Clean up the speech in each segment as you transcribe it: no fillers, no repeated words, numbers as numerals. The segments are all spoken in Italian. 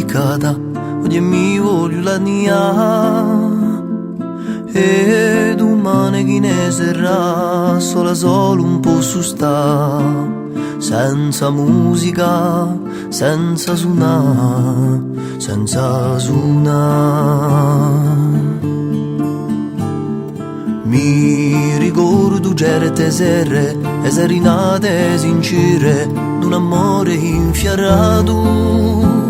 piccata, oggi mi voglio la nia. E domani chi ne sarà, solo un po' su sta, senza musica, senza suonare, senza suonare. Mi ricordo certe sere e serenate sincere d'un amore infiarato.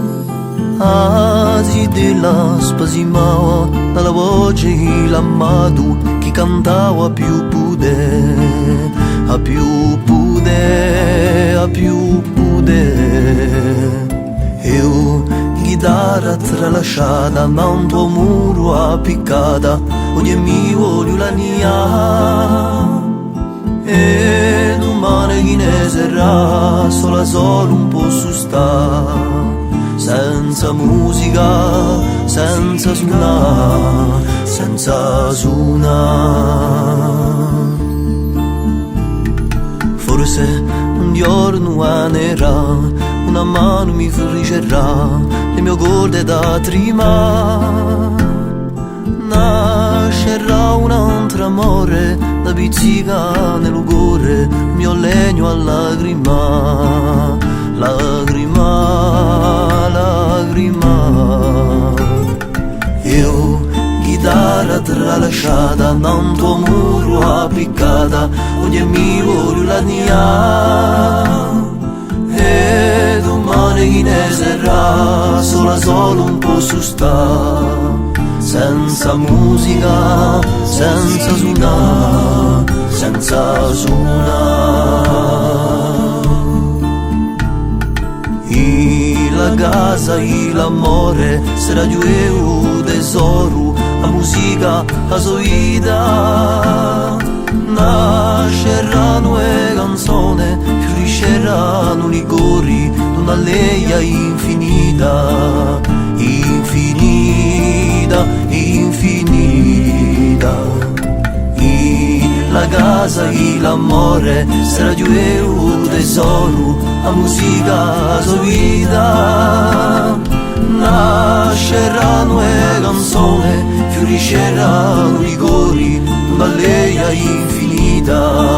Asi della spasimava dalla voce l'amato che cantava più potere, a più potere, a più potere. Io chitarra tralasciata da un tuo muro appiccata, oggi mi voglio la mia. E domani chi ne sarà, solo un po' su sta, senza musica, senza suonare, senza suonare. Forse un giorno anerà, una mano mi friscerà, le mie corde da trima. Nascerà un altro amore, da pizzica nel cuore, mio legno a lagrima, lagrima, lagrima. Io, chitarra tralasciata, da un tuo muro appiccata, oggi mi voglio la mia. E domani chi ne sarà, solo un po' su sta, senza musica, senza suonare, senza suonare. E la casa e l'amore sarà giù un tesoro, la musica, la sua vita. Nasceranno le canzoni, fiorisceranno i cori, una leia infinita, infinita, infinita. E la casa e l'amore sarà giù un tesoro, la musica, la sua vita. Nasceranno le canzoni, fiorisceranno i cori, una leia infinita.